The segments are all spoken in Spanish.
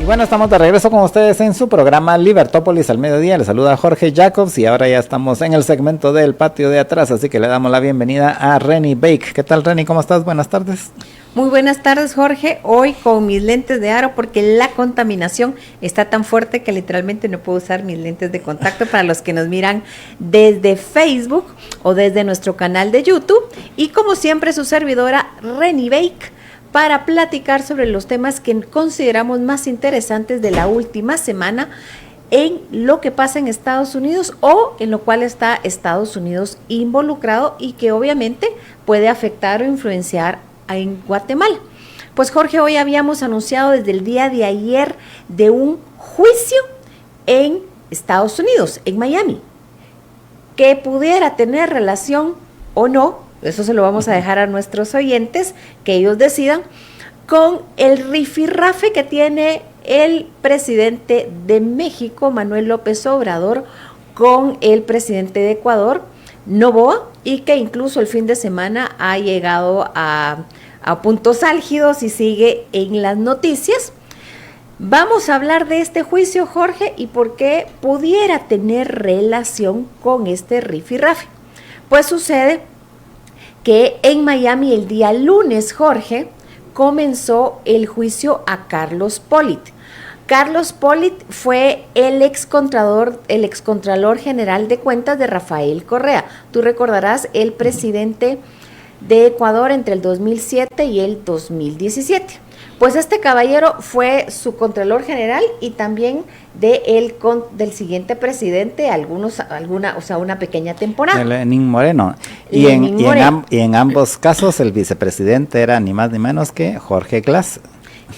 bueno, estamos de regreso con ustedes en su programa Libertópolis al mediodía. Les saluda Jorge Jacobs y ahora ya estamos en el segmento del patio de atrás, así que le damos la bienvenida a Reni Bake. ¿Qué tal, Reni? ¿Cómo estás? Buenas tardes. Muy buenas tardes, Jorge. Hoy con mis lentes de aro porque la contaminación está tan fuerte que literalmente no puedo usar mis lentes de contacto para los que nos miran desde Facebook o desde nuestro canal de YouTube. Y como siempre, su servidora Reni Bake, para platicar sobre los temas que consideramos más interesantes de la última semana en lo que pasa en Estados Unidos o en lo cual está Estados Unidos involucrado y que obviamente puede afectar o influenciar en Guatemala. Pues Jorge, hoy habíamos anunciado desde el día de ayer de un juicio en Estados Unidos, en Miami, que pudiera tener relación o no, eso se lo vamos a dejar a nuestros oyentes, que ellos decidan, con el rifirrafe que tiene el presidente de México, Manuel López Obrador, con el presidente de Ecuador, Noboa, y que incluso el fin de semana ha llegado a puntos álgidos y sigue en las noticias. Vamos a hablar de este juicio, Jorge, y por qué pudiera tener relación con este rifirrafe. Pues sucede que en Miami el día lunes, Jorge, comenzó el juicio a Carlos Pollitt. Carlos Pollitt fue el excontralor general de cuentas de Rafael Correa. Tú recordarás, el presidente de Ecuador entre el 2007 y el 2017. Pues este caballero fue su contralor general y también del siguiente presidente, una pequeña temporada. El Lenín Moreno. Y en ambos casos el vicepresidente era ni más ni menos que Jorge Glass,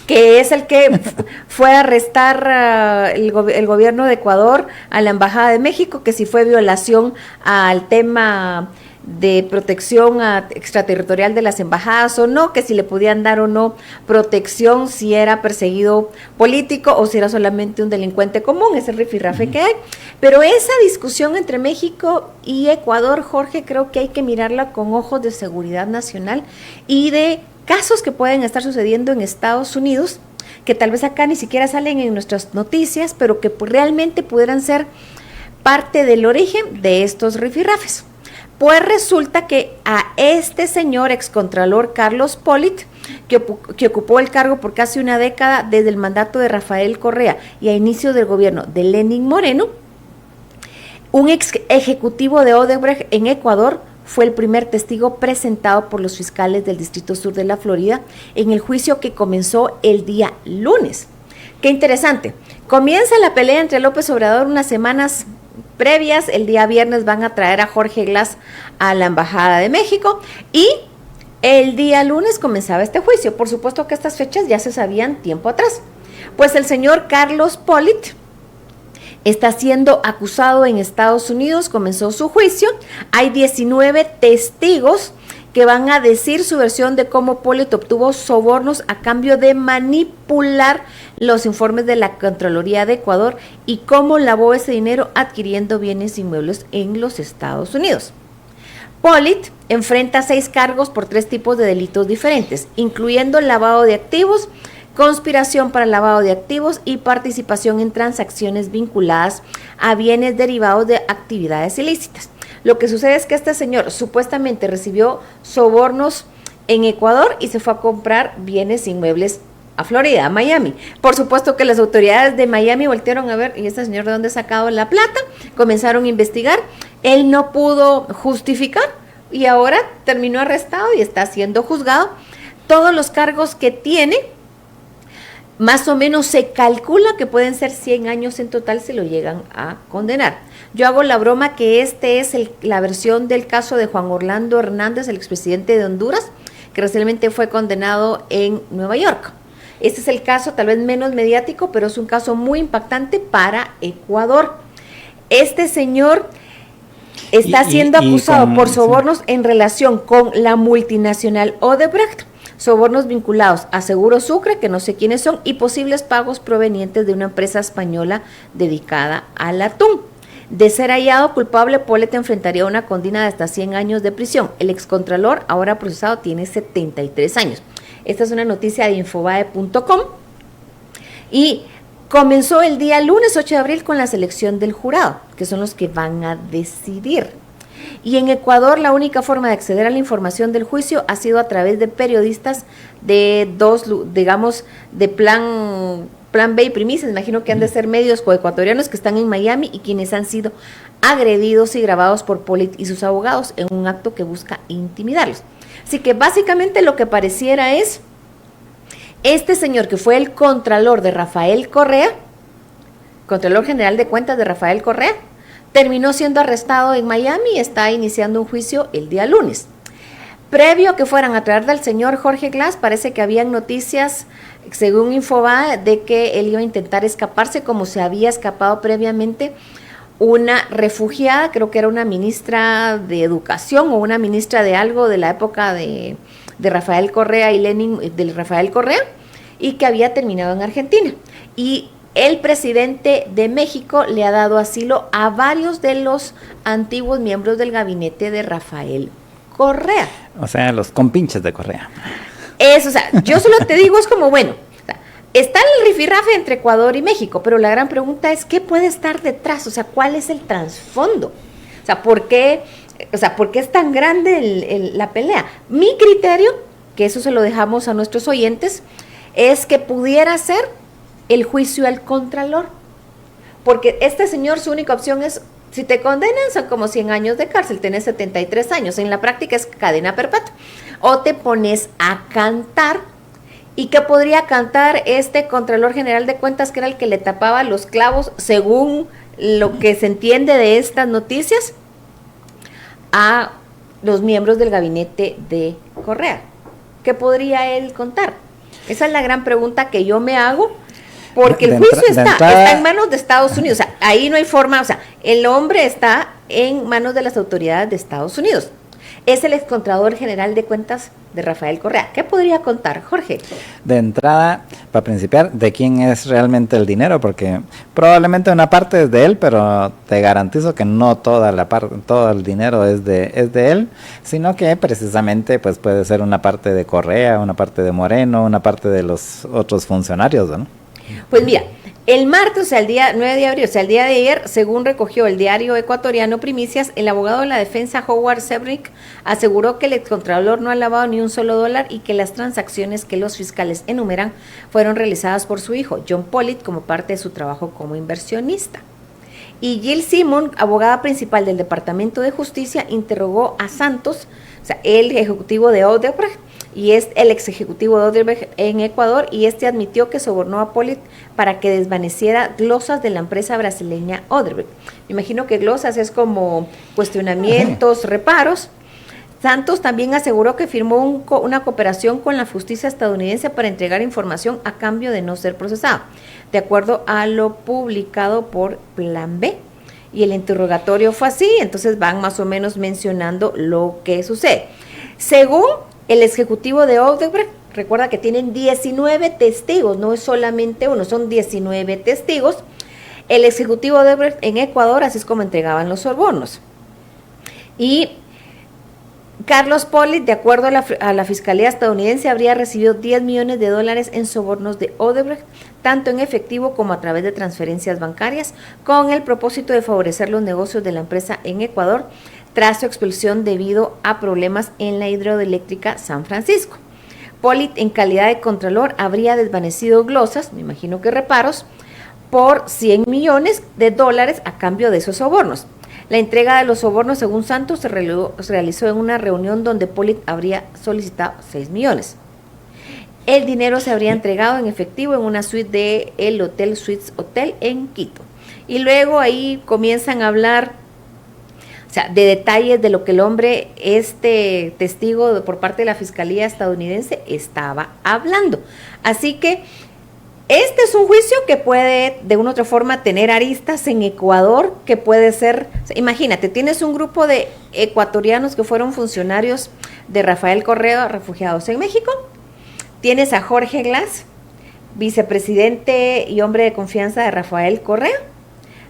que es el que fue a arrestar el gobierno de Ecuador a la Embajada de México, que si fue violación al tema de protección extraterritorial de las embajadas o no, que si le podían dar o no protección, si era perseguido político o si era solamente un delincuente común, es el rifirrafe que hay. Pero esa discusión entre México y Ecuador, Jorge, creo que hay que mirarla con ojos de seguridad nacional y de casos que pueden estar sucediendo en Estados Unidos, que tal vez acá ni siquiera salen en nuestras noticias, pero que realmente pudieran ser parte del origen de estos rifirrafes. Pues resulta que a este señor excontralor Carlos Pollitt, que ocupó el cargo por casi una década desde el mandato de Rafael Correa y a inicio del gobierno de Lenín Moreno, un ex ejecutivo de Odebrecht en Ecuador fue el primer testigo presentado por los fiscales del Distrito Sur de la Florida en el juicio que comenzó el día lunes. Qué interesante. Comienza la pelea entre López Obrador unas semanas previas. El día viernes van a traer a Jorge Glass a la Embajada de México y el día lunes comenzaba este juicio. Por supuesto que estas fechas ya se sabían tiempo atrás. Pues el señor Carlos Pollitt está siendo acusado en Estados Unidos, comenzó su juicio. Hay 19 testigos que van a decir su versión de cómo Pollitt obtuvo sobornos a cambio de manipular los informes de la Contraloría de Ecuador y cómo lavó ese dinero adquiriendo bienes inmuebles en los Estados Unidos. Pollitt enfrenta 6 cargos por 3 tipos de delitos diferentes, incluyendo lavado de activos, conspiración para lavado de activos y participación en transacciones vinculadas a bienes derivados de actividades ilícitas. Lo que sucede es que este señor supuestamente recibió sobornos en Ecuador y se fue a comprar bienes inmuebles a Florida, a Miami. Por supuesto que las autoridades de Miami voltearon a ver, ¿y este señor de dónde ha sacado la plata? Comenzaron a investigar, él no pudo justificar y ahora terminó arrestado y está siendo juzgado. Todos los cargos que tiene, más o menos se calcula que pueden ser 100 años en total si lo llegan a condenar. Yo hago la broma que este es la versión del caso de Juan Orlando Hernández, el expresidente de Honduras, que recientemente fue condenado en Nueva York. Este es el caso tal vez menos mediático, pero es un caso muy impactante para Ecuador. Este señor está siendo acusado por sobornos en relación con la multinacional Odebrecht, sobornos vinculados a Seguro Sucre, que no sé quiénes son, y posibles pagos provenientes de una empresa española dedicada al atún. De ser hallado culpable, Pollitt enfrentaría una condena de hasta 100 años de prisión. El excontralor, ahora procesado, tiene 73 años. Esta es una noticia de Infobae.com. Y Comenzó el día lunes 8 de abril con la selección del jurado, que son los que van a decidir. Y en Ecuador la única forma de acceder a la información del juicio ha sido a través de periodistas de digamos, de Plan B y Primicias. Imagino que han de ser medios coecuatorianos que están en Miami y quienes han sido agredidos y grabados por Pollitt y sus abogados en un acto que busca intimidarlos. Así que básicamente lo que pareciera es este señor que fue el contralor de Rafael Correa, Contralor General de Cuentas de Rafael Correa, terminó siendo arrestado en Miami y está iniciando un juicio el día lunes. Previo a que fueran a traer del señor Jorge Glass, parece que habían noticias, según Infobae, de que él iba a intentar escaparse como se había escapado previamente una refugiada, creo que era una ministra de Educación o una ministra de algo de la época de Rafael Correa y Lenin, de Rafael Correa, y que había terminado en Argentina. Y el presidente de México le ha dado asilo a varios de los antiguos miembros del gabinete de Rafael Correa. O sea, los compinches de Correa. Eso, o sea, yo solo te digo, es como, bueno, o sea, está el rifirrafe entre Ecuador y México, pero la gran pregunta es, ¿qué puede estar detrás? O sea, ¿cuál es el trasfondo? O sea, ¿por qué es tan grande la pelea? Mi criterio, que eso se lo dejamos a nuestros oyentes, es que pudiera ser el juicio al contralor, porque este señor, su única opción es, si te condenan son como 100 años de cárcel, tenés 73 años, en la práctica es cadena perpetua, o te pones a cantar. ¿Y qué podría cantar este Contralor General de Cuentas, que era el que le tapaba los clavos, según lo que se entiende de estas noticias, a los miembros del gabinete de Correa? ¿Qué podría él contar? Esa es la gran pregunta que yo me hago, porque el juicio está en manos de Estados Unidos. O sea, ahí no hay forma, o sea, el hombre está en manos de las autoridades de Estados Unidos. Es el excontrador general de cuentas de Rafael Correa. ¿Qué podría contar, Jorge? De entrada, para principiar, ¿de quién es realmente el dinero? Porque probablemente una parte es de él, pero te garantizo que no toda la parte, todo el dinero es de él, sino que precisamente pues puede ser una parte de Correa, una parte de Moreno, una parte de los otros funcionarios, ¿no? Pues mira, el martes, o sea, el día 9 de abril, o sea, el día de ayer, según recogió el diario ecuatoriano Primicias, el abogado de la defensa, Howard Sebrick, aseguró que el excontralor no ha lavado ni un solo dólar y que las transacciones que los fiscales enumeran fueron realizadas por su hijo, John Pollitt, como parte de su trabajo como inversionista. Y Jill Simon, abogada principal del Departamento de Justicia, interrogó a Santos, o sea, el ejecutivo de Odebrecht, y es el ex ejecutivo de Odebrecht en Ecuador, y este admitió que sobornó a Pollitt para que desvaneciera glosas de la empresa brasileña Odebrecht. Me imagino que glosas es como cuestionamientos, reparos. Santos también aseguró que firmó una cooperación con la justicia estadounidense para entregar información a cambio de no ser procesado, de acuerdo a lo publicado por Plan B. Y el interrogatorio fue así, entonces van más o menos mencionando lo que sucede. Según el ejecutivo de Odebrecht, recuerda que tienen 19 testigos, no es solamente uno, son 19 testigos. El ejecutivo de Odebrecht en Ecuador, así es como entregaban los sobornos. Y Carlos Pollitt, de acuerdo a la Fiscalía estadounidense, habría recibido $10 millones en sobornos de Odebrecht, tanto en efectivo como a través de transferencias bancarias, con el propósito de favorecer los negocios de la empresa en Ecuador, tras su expulsión debido a problemas en la hidroeléctrica San Francisco. Pollitt, en calidad de contralor, habría desvanecido glosas, me imagino que reparos, por $100 millones a cambio de esos sobornos. La entrega de los sobornos, según Santos, se realizó en una reunión donde Pollitt habría solicitado 6 millones. El dinero se habría entregado en efectivo en una suite del Hotel Suites Hotel en Quito. Y luego ahí comienzan a hablar, o sea, de detalles de lo que el hombre, este testigo por parte de la Fiscalía estadounidense, estaba hablando. Así que este es un juicio que puede de una u otra forma tener aristas en Ecuador, que puede ser, o sea, imagínate, tienes un grupo de ecuatorianos que fueron funcionarios de Rafael Correa, refugiados en México, tienes a Jorge Glass, vicepresidente y hombre de confianza de Rafael Correa,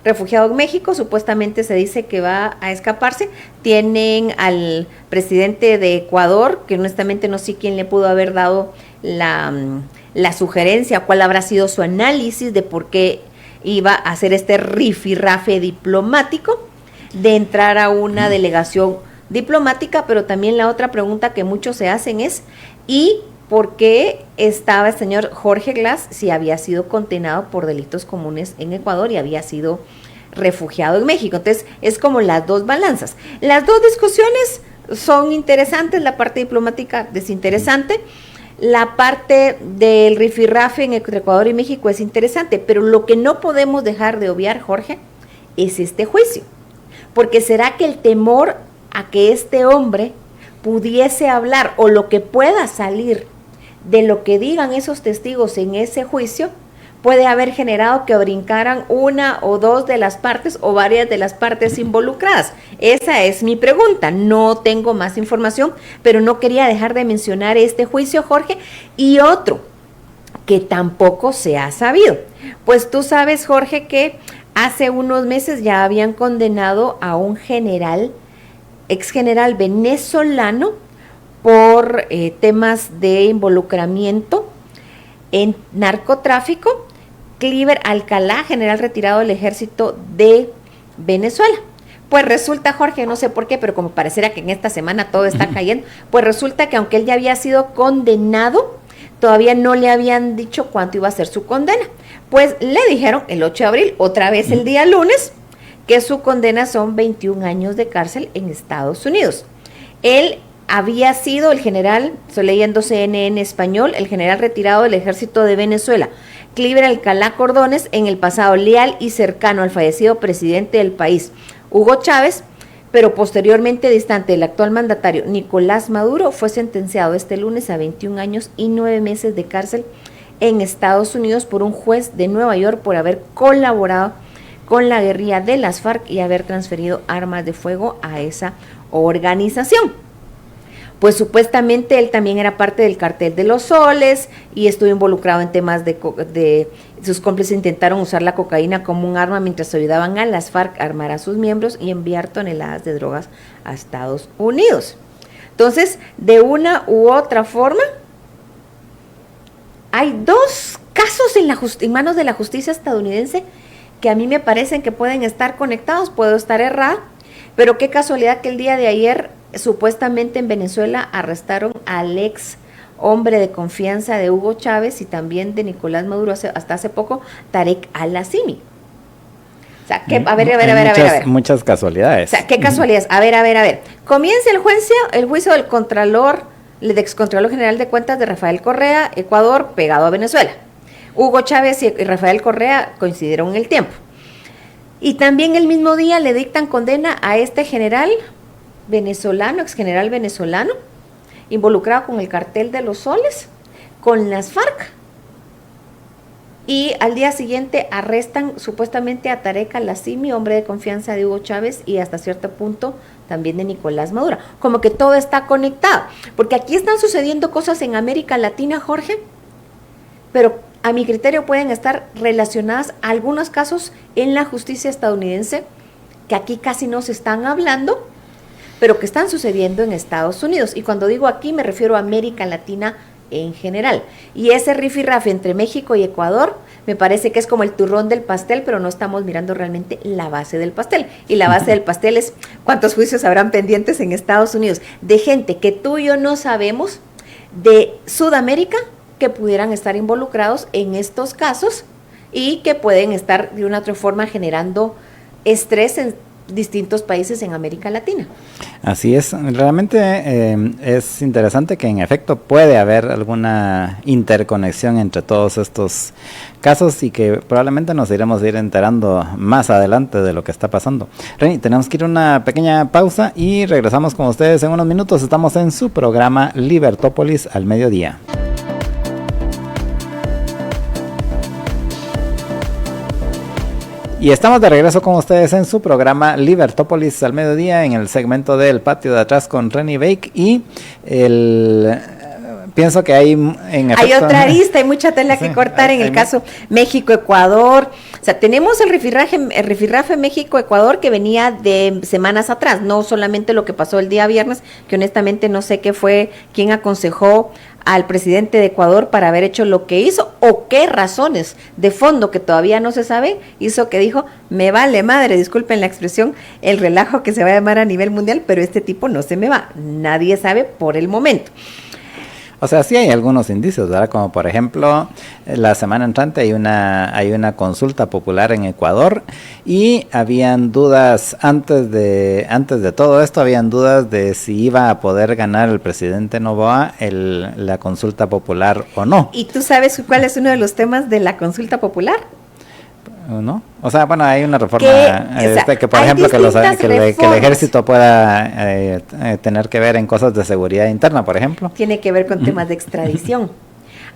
refugiado en México, supuestamente se dice que va a escaparse. Tienen al presidente de Ecuador, que honestamente no sé quién le pudo haber dado la sugerencia, cuál habrá sido su análisis de por qué iba a hacer este rifirrafe diplomático de entrar a una delegación diplomática. Pero también la otra pregunta que muchos se hacen es, ¿y por qué estaba el señor Jorge Glass si había sido condenado por delitos comunes en Ecuador y había sido refugiado en México? Entonces es como las dos balanzas. Las dos discusiones son interesantes, la parte diplomática es interesante, la parte del rifirrafe entre Ecuador y México es interesante, pero lo que no podemos dejar de obviar, Jorge, es este juicio. Porque será que el temor a que este hombre pudiese hablar o lo que pueda salir de lo que digan esos testigos en ese juicio puede haber generado que brincaran una o dos de las partes o varias de las partes involucradas. Esa es mi pregunta. No tengo más información, pero no quería dejar de mencionar este juicio, Jorge, y otro que tampoco se ha sabido. Pues tú sabes, Jorge, que hace unos meses ya habían condenado a un general, ex general venezolano, por temas de involucramiento en narcotráfico, Cliver Alcalá, general retirado del ejército de Venezuela. Pues resulta, Jorge, no sé por qué, pero como pareciera que en esta semana todo está cayendo, pues resulta que aunque él ya había sido condenado, todavía no le habían dicho cuánto iba a ser su condena. Pues le dijeron el 8 de abril, otra vez el día lunes, que su condena son 21 años de cárcel en Estados Unidos. Él había sido el general, estoy leyendo CNN español, el general retirado del ejército de Venezuela, Cliver Alcalá Cordones, en el pasado leal y cercano al fallecido presidente del país, Hugo Chávez, pero posteriormente distante del actual mandatario Nicolás Maduro, fue sentenciado este lunes a 21 años y 9 meses de cárcel en Estados Unidos por un juez de Nueva York por haber colaborado con la guerrilla de las FARC y haber transferido armas de fuego a esa organización. Pues supuestamente él también era parte del cartel de los soles y estuvo involucrado en temas de sus cómplices intentaron usar la cocaína como un arma mientras ayudaban a las FARC a armar a sus miembros y enviar toneladas de drogas a Estados Unidos. Entonces, de una u otra forma, hay dos casos en manos de la justicia estadounidense que a mí me parecen que pueden estar conectados, puedo estar errada, pero qué casualidad que el día de ayer supuestamente en Venezuela arrestaron al ex hombre de confianza de Hugo Chávez y también de Nicolás Maduro hasta hace poco, Tarek Al-Assimi. O sea, que, a ver. Muchas casualidades. O sea, qué casualidades. A ver. Comienza el juicio del excontralor general de cuentas de Rafael Correa, Ecuador, pegado a Venezuela. Hugo Chávez y Rafael Correa coincidieron en el tiempo. Y también el mismo día le dictan condena a este general venezolano, ex general venezolano, involucrado con el cartel de los soles, con las FARC. Y al día siguiente arrestan supuestamente a Tarek Al-Assimi, hombre de confianza de Hugo Chávez y hasta cierto punto también de Nicolás Maduro. Como que todo está conectado, porque aquí están sucediendo cosas en América Latina, Jorge, pero a mi criterio pueden estar relacionadas a algunos casos en la justicia estadounidense que aquí casi no se están hablando, pero que están sucediendo en Estados Unidos. Y cuando digo aquí me refiero a América Latina en general. Y ese rifirrafe entre México y Ecuador me parece que es como el turrón del pastel, pero no estamos mirando realmente la base del pastel. Y la base del pastel es cuántos juicios habrán pendientes en Estados Unidos de gente que tú y yo no sabemos de Sudamérica que pudieran estar involucrados en estos casos y que pueden estar de una u otra forma generando estrés en distintos países en América Latina. Así es, realmente es interesante que en efecto puede haber alguna interconexión entre todos estos casos y que probablemente nos iremos a ir enterando más adelante de lo que está pasando. Reni, tenemos que ir a una pequeña pausa y regresamos con ustedes en unos minutos. Estamos en su programa Libertópolis al mediodía. Y estamos de regreso con ustedes en su programa Libertópolis al mediodía en el segmento del patio de atrás con Reni Bake y el pienso que hay en hay efecto, otra arista, hay mucha tela que cortar en el caso México-Ecuador. O sea, tenemos el rifirrafe México-Ecuador que venía de semanas atrás, no solamente lo que pasó el día viernes, que honestamente no sé qué fue, quién aconsejó al presidente de Ecuador para haber hecho lo que hizo, o qué razones de fondo que todavía no se sabe, hizo que dijo, me vale madre, disculpen la expresión, el relajo que se va a llamar a nivel mundial, pero este tipo no se me va, nadie sabe por el momento. O sea, sí hay algunos indicios, ¿verdad? Como por ejemplo, la semana entrante hay una consulta popular en Ecuador y habían dudas antes de todo esto, habían dudas de si iba a poder ganar el presidente Noboa la consulta popular o no. ¿Y tú sabes cuál es uno de los temas de la consulta popular? ¿No? O sea, bueno, hay una reforma que por ejemplo, que el ejército pueda tener que ver en cosas de seguridad interna, por ejemplo. Tiene que ver con temas de extradición.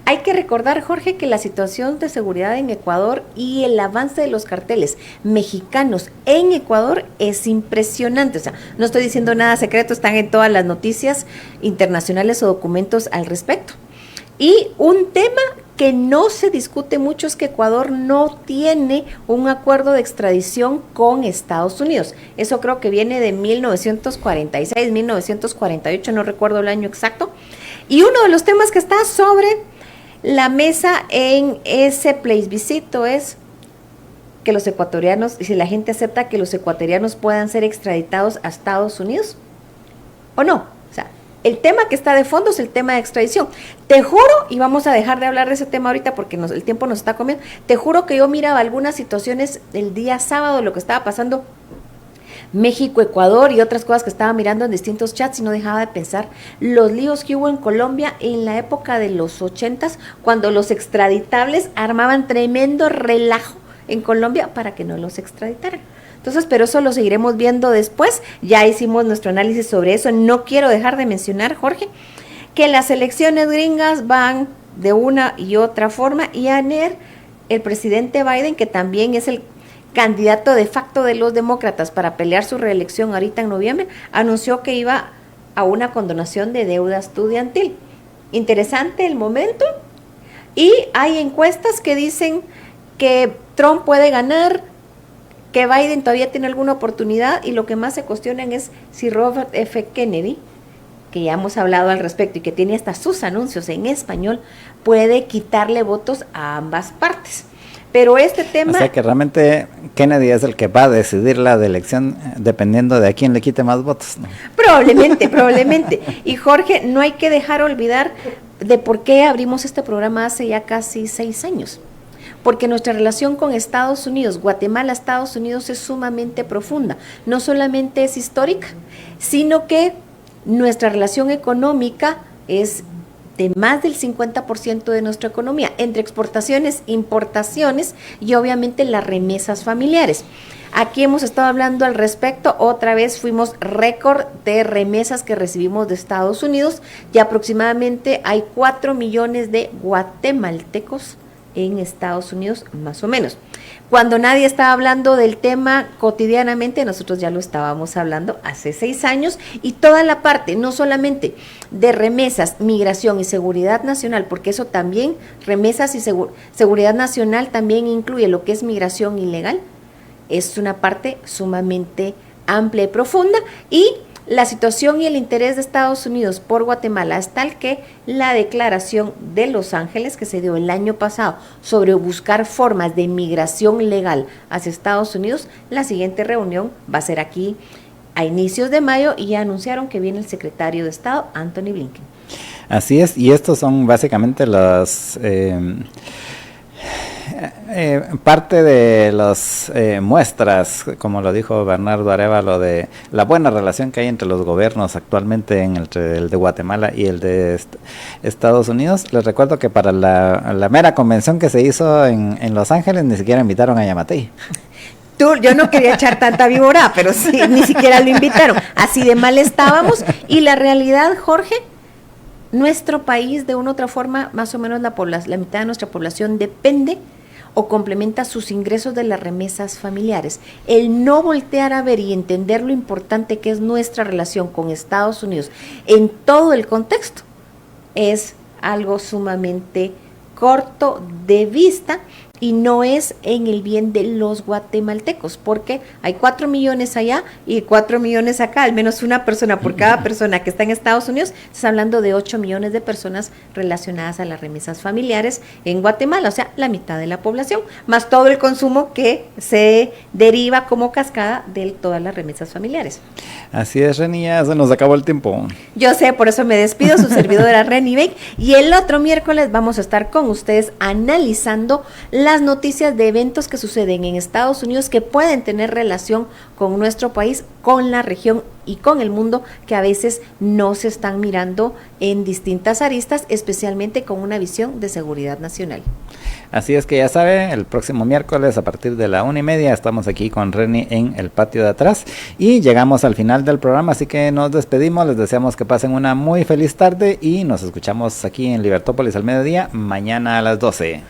Hay que recordar, Jorge, que la situación de seguridad en Ecuador y el avance de los carteles mexicanos en Ecuador es impresionante. O sea, no estoy diciendo nada secreto, están en todas las noticias internacionales o documentos al respecto. Y un tema que no se discute mucho es que Ecuador no tiene un acuerdo de extradición con Estados Unidos. Eso creo que viene de 1946, 1948, no recuerdo el año exacto. Y uno de los temas que está sobre la mesa en ese plebiscito es que los ecuatorianos, si la gente acepta que los ecuatorianos puedan ser extraditados a Estados Unidos o no. El tema que está de fondo es el tema de extradición. Te juro, y vamos a dejar de hablar de ese tema ahorita porque el tiempo nos está comiendo, te juro que yo miraba algunas situaciones el día sábado, lo que estaba pasando México, Ecuador y otras cosas que estaba mirando en distintos chats y no dejaba de pensar los líos que hubo en Colombia en la época de los 80s, cuando los extraditables armaban tremendo relajo en Colombia para que no los extraditaran. Entonces, pero eso lo seguiremos viendo después. Ya hicimos nuestro análisis sobre eso. No quiero dejar de mencionar, Jorge, que las elecciones gringas van de una y otra forma. Y ayer el presidente Biden, que también es el candidato de facto de los demócratas para pelear su reelección ahorita en noviembre, anunció que iba a una condonación de deuda estudiantil. Interesante el momento. Y hay encuestas que dicen que Trump puede ganar, que Biden todavía tiene alguna oportunidad, y lo que más se cuestionan es si Robert F. Kennedy, que ya hemos hablado al respecto y que tiene hasta sus anuncios en español, puede quitarle votos a ambas partes. Pero este tema... O sea que realmente Kennedy es el que va a decidir la elección dependiendo de a quién le quite más votos, ¿no? Probablemente. Y Jorge, no hay que dejar olvidar de por qué abrimos este programa hace ya casi 6 años. Porque nuestra relación con Estados Unidos, Guatemala-Estados Unidos, es sumamente profunda. No solamente es histórica, sino que nuestra relación económica es de más del 50% de nuestra economía, entre exportaciones, importaciones y obviamente las remesas familiares. Aquí hemos estado hablando al respecto, otra vez fuimos récord de remesas que recibimos de Estados Unidos y aproximadamente hay 4 millones de guatemaltecos en Estados Unidos, más o menos. Cuando nadie estaba hablando del tema cotidianamente, nosotros ya lo estábamos hablando hace 6 años, y toda la parte, no solamente de remesas, migración y seguridad nacional, porque eso también, remesas y seguridad nacional también incluye lo que es migración ilegal, es una parte sumamente amplia y profunda, y la situación y el interés de Estados Unidos por Guatemala es tal que la declaración de Los Ángeles que se dio el año pasado sobre buscar formas de migración legal hacia Estados Unidos, la siguiente reunión va a ser aquí a inicios de mayo y ya anunciaron que viene el secretario de Estado, Anthony Blinken. Así es, y estos son básicamente los... parte de las muestras, como lo dijo Bernardo Arévalo, de la buena relación que hay entre los gobiernos actualmente, entre el de Guatemala y el de Estados Unidos. Les recuerdo que para la mera convención que se hizo en Los Ángeles ni siquiera invitaron a Yamatei. Yo no quería echar tanta víbora, pero sí, ni siquiera lo invitaron. Así de mal estábamos. Y la realidad, Jorge, nuestro país de una u otra forma, más o menos la mitad de nuestra población depende o complementa sus ingresos de las remesas familiares. El no voltear a ver y entender lo importante que es nuestra relación con Estados Unidos en todo el contexto es algo sumamente corto de vista y no es en el bien de los guatemaltecos, porque hay 4 millones allá y 4 millones acá, al menos una persona por cada persona que está en Estados Unidos. Estás hablando de 8 millones de personas relacionadas a las remesas familiares en Guatemala, o sea, la mitad de la población, más todo el consumo que se deriva como cascada de todas las remesas familiares. Así es, Reni, ya se nos acabó el tiempo. Yo sé, por eso me despido, su servidora Reni Beck, y el otro miércoles vamos a estar con ustedes analizando las noticias de eventos que suceden en Estados Unidos que pueden tener relación con nuestro país, con la región y con el mundo, que a veces no se están mirando en distintas aristas, especialmente con una visión de seguridad nacional. Así es que ya sabe, el próximo miércoles a partir de la 1:30 estamos aquí con Reni en el patio de atrás y llegamos al final del programa, así que nos despedimos, les deseamos que pasen una muy feliz tarde y nos escuchamos aquí en Libertópolis al mediodía, mañana a las 12.